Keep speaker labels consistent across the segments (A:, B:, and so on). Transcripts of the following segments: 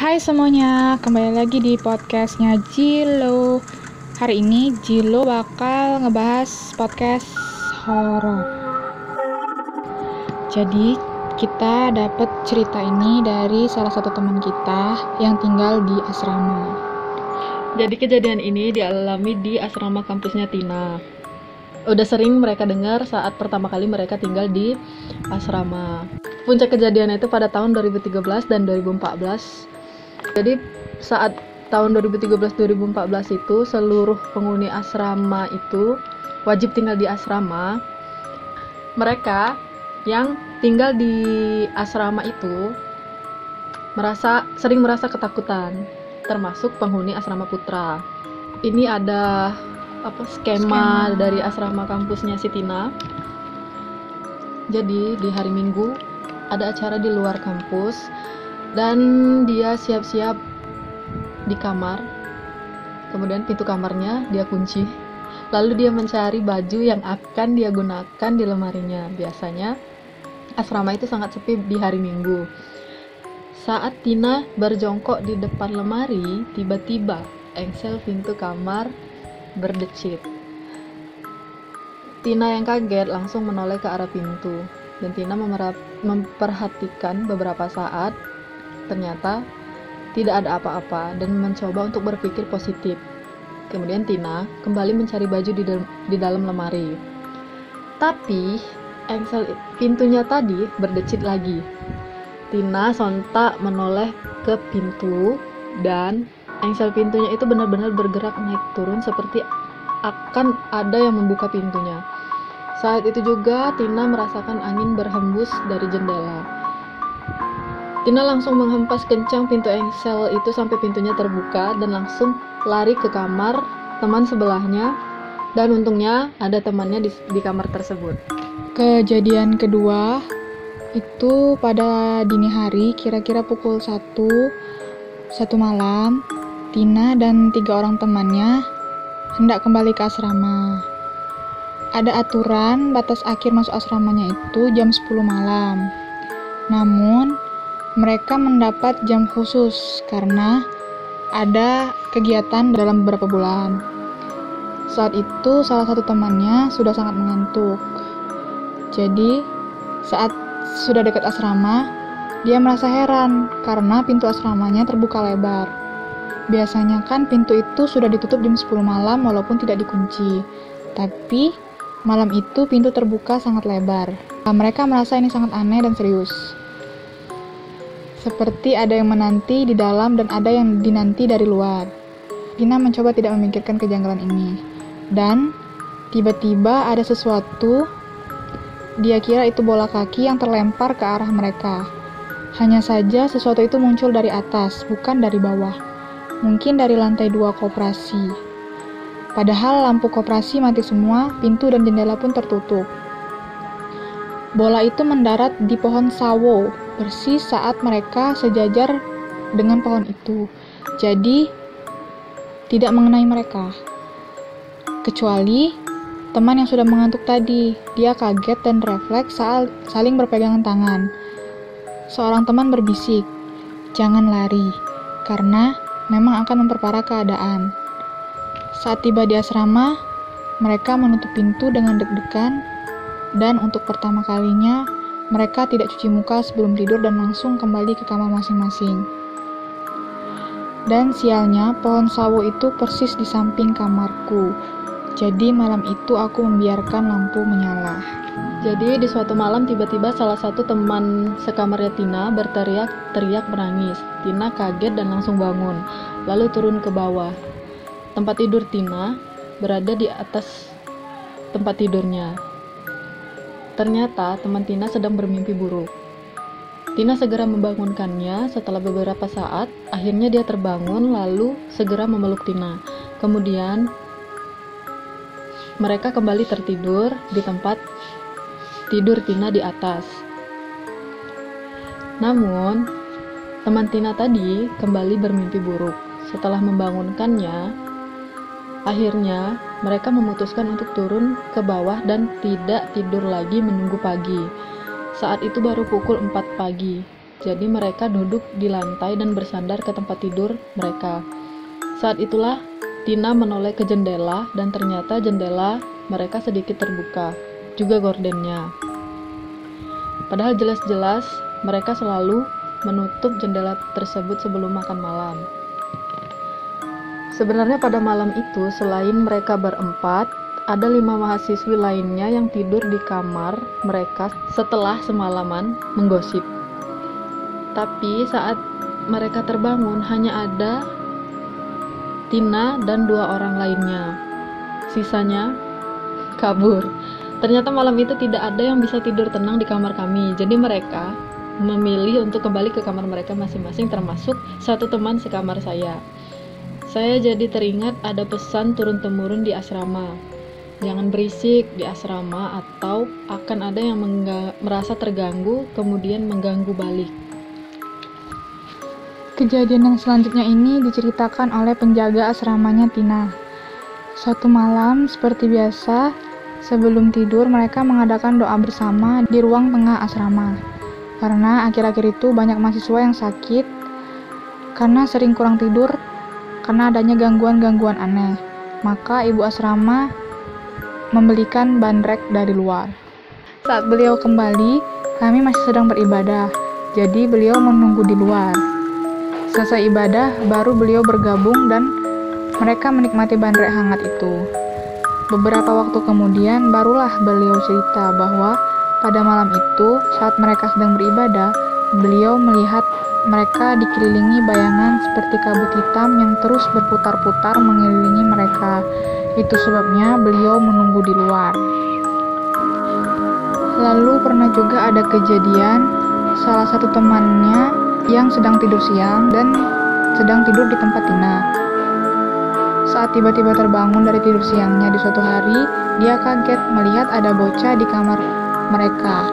A: Hai semuanya, kembali lagi di podcastnya Jilo. Hari ini Jilo bakal ngebahas podcast horor. Jadi kita dapat cerita ini dari salah satu teman kita yang tinggal di asrama.
B: Jadi kejadian ini dialami di asrama kampusnya Tina. Udah sering mereka dengar saat pertama kali mereka tinggal di asrama. Puncak kejadian itu pada tahun 2013 dan 2014. Jadi saat tahun 2013-2014 itu seluruh penghuni asrama itu wajib tinggal di asrama. Mereka yang tinggal di asrama itu sering merasa ketakutan, termasuk penghuni asrama putra. Ini ada skema dari asrama kampusnya si Tina. Jadi di hari Minggu ada acara di luar kampus dan dia siap-siap di kamar. Kemudian pintu kamarnya dia kunci. Lalu dia mencari baju yang akan dia gunakan di lemarinya. Biasanya asrama itu sangat sepi di hari Minggu. Saat Tina berjongkok di depan lemari, tiba-tiba engsel pintu kamar berdecit. Tina yang kaget langsung menoleh ke arah pintu, dan Tina memperhatikan beberapa saat. Ternyata tidak ada apa-apa dan mencoba untuk berpikir positif. Kemudian Tina kembali mencari baju di dalam lemari. Tapi engsel pintunya tadi berdecit lagi. Tina sontak menoleh ke pintu dan engsel pintunya itu benar-benar bergerak naik turun seperti akan ada yang membuka pintunya. Saat itu juga Tina merasakan angin berhembus dari jendela. Tina langsung menghempas kencang pintu engsel itu sampai pintunya terbuka dan langsung lari ke kamar teman sebelahnya, dan untungnya ada temannya di kamar tersebut.
A: Kejadian kedua itu pada dini hari, kira-kira pukul 1 malam. Tina dan 3 orang temannya hendak kembali ke asrama. Ada aturan batas akhir masuk asramanya itu jam 10 malam. Namun mereka mendapat jam khusus karena ada kegiatan dalam beberapa bulan. Saat itu salah satu temannya sudah sangat mengantuk. Jadi saat sudah dekat asrama, dia merasa heran karena pintu asramanya terbuka lebar. Biasanya kan pintu itu sudah ditutup jam 10 malam walaupun tidak dikunci. Tapi malam itu pintu terbuka sangat lebar. Mereka merasa ini sangat aneh dan serius. Seperti ada yang menanti di dalam dan ada yang dinanti dari luar. Tina mencoba tidak memikirkan kejanggalan ini. Dan tiba-tiba ada sesuatu. Dia kira itu bola kaki yang terlempar ke arah mereka. Hanya saja sesuatu itu muncul dari atas, bukan dari bawah. Mungkin dari lantai 2 koperasi. Padahal lampu koperasi mati semua, pintu dan jendela pun tertutup. Bola itu mendarat di pohon sawo, persis saat mereka sejajar dengan pohon itu. Jadi, tidak mengenai mereka. Kecuali teman yang sudah mengantuk tadi. Dia kaget dan refleks saat saling berpegangan tangan. Seorang teman berbisik, "Jangan lari, karena memang akan memperparah keadaan." Saat tiba di asrama, mereka menutup pintu dengan deg-degan. Dan untuk pertama kalinya, mereka tidak cuci muka sebelum tidur dan langsung kembali ke kamar masing-masing. Dan sialnya, pohon sawo itu persis di samping kamarku. Jadi malam itu aku membiarkan lampu menyala.
B: Jadi di suatu malam tiba-tiba salah satu teman sekamarnya Tina berteriak-teriak menangis. Tina kaget dan langsung bangun, lalu turun ke bawah. Tempat tidur Tina berada di atas tempat tidurnya. Ternyata teman Tina sedang bermimpi buruk. Tina segera membangunkannya. Setelah beberapa saat, akhirnya dia terbangun lalu segera memeluk Tina. Kemudian mereka kembali tertidur di tempat tidur Tina di atas. Namun, teman Tina tadi kembali bermimpi buruk. Setelah membangunkannya, akhirnya mereka memutuskan untuk turun ke bawah dan tidak tidur lagi menunggu pagi. Saat itu baru pukul 4 pagi. Jadi mereka duduk di lantai dan bersandar ke tempat tidur mereka. Saat itulah Tina menoleh ke jendela dan ternyata jendela mereka sedikit terbuka, juga gordennya. Padahal jelas-jelas mereka selalu menutup jendela tersebut sebelum makan malam. Sebenarnya pada malam itu selain mereka berempat, ada 5 mahasiswi lainnya yang tidur di kamar mereka setelah semalaman menggosip. Tapi saat mereka terbangun hanya ada Tina dan 2 orang lainnya. Sisanya kabur. Ternyata malam itu tidak ada yang bisa tidur tenang di kamar kami. Jadi mereka memilih untuk kembali ke kamar mereka masing-masing, termasuk satu teman sekamar saya. Saya jadi teringat ada pesan turun-temurun di asrama. Jangan berisik di asrama atau akan ada yang merasa terganggu kemudian mengganggu balik.
A: Kejadian yang selanjutnya ini diceritakan oleh penjaga asramanya Tina. Suatu malam, seperti biasa, sebelum tidur mereka mengadakan doa bersama di ruang tengah asrama. Karena akhir-akhir itu banyak mahasiswa yang sakit karena sering kurang tidur karena adanya gangguan-gangguan aneh. Maka ibu asrama membelikan bandrek dari luar. Saat beliau kembali, kami masih sedang beribadah. Jadi beliau menunggu di luar. Selesai ibadah, baru beliau bergabung dan mereka menikmati bandrek hangat itu. Beberapa waktu kemudian, barulah beliau cerita bahwa pada malam itu, saat mereka sedang beribadah, beliau melihat mereka dikelilingi bayangan seperti kabut hitam yang terus berputar-putar mengelilingi mereka. Itu sebabnya beliau menunggu di luar. Lalu pernah juga ada kejadian salah satu temannya yang sedang tidur siang dan sedang tidur di tempat Tina. Saat tiba-tiba terbangun dari tidur siangnya di suatu hari, dia kaget melihat ada bocah di kamar mereka.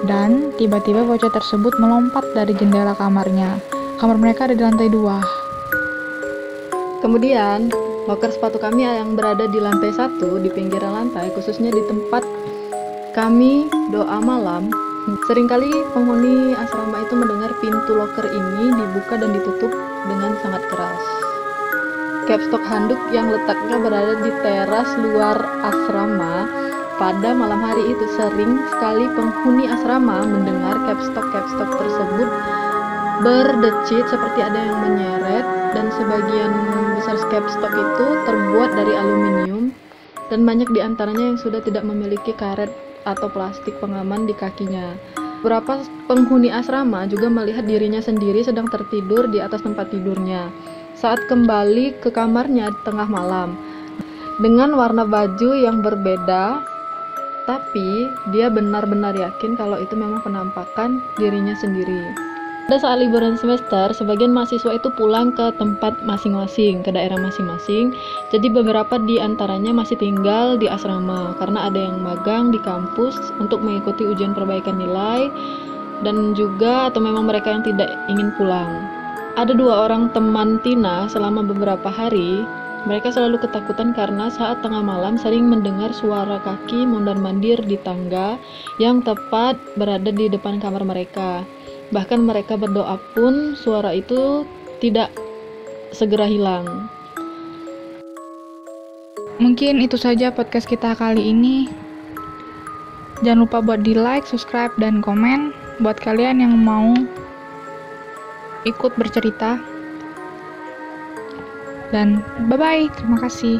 A: Dan tiba-tiba bocah tersebut melompat dari jendela kamarnya. Kamar mereka ada di lantai 2.
B: Kemudian, loker sepatu kami yang berada di lantai 1 di pinggiran lantai, khususnya di tempat kami doa malam. Seringkali penghuni asrama itu mendengar pintu loker ini dibuka dan ditutup dengan sangat keras. Capstok handuk yang letaknya berada di teras luar asrama, pada malam hari itu sering sekali penghuni asrama mendengar capstok tersebut berdecit seperti ada yang menyeret, dan sebagian besar capstok itu terbuat dari aluminium dan banyak diantaranya yang sudah tidak memiliki karet atau plastik pengaman di kakinya. Beberapa penghuni asrama juga melihat dirinya sendiri sedang tertidur di atas tempat tidurnya saat kembali ke kamarnya di tengah malam dengan warna baju yang berbeda, tapi dia benar-benar yakin kalau itu memang penampakan dirinya sendiri. Pada saat liburan semester, sebagian mahasiswa itu pulang ke tempat masing-masing, ke daerah masing-masing. Jadi beberapa di antaranya masih tinggal di asrama karena ada yang magang di kampus untuk mengikuti ujian perbaikan nilai, dan juga atau memang mereka yang tidak ingin pulang. Ada 2 orang teman Tina selama beberapa hari. Mereka selalu ketakutan karena saat tengah malam sering mendengar suara kaki mondar-mandir di tangga yang tepat berada di depan kamar mereka. Bahkan mereka berdoa pun suara itu tidak segera hilang.
A: Mungkin itu saja podcast kita kali ini. Jangan lupa buat di like, subscribe, dan komen buat kalian yang mau ikut bercerita. Dan bye-bye, terima kasih.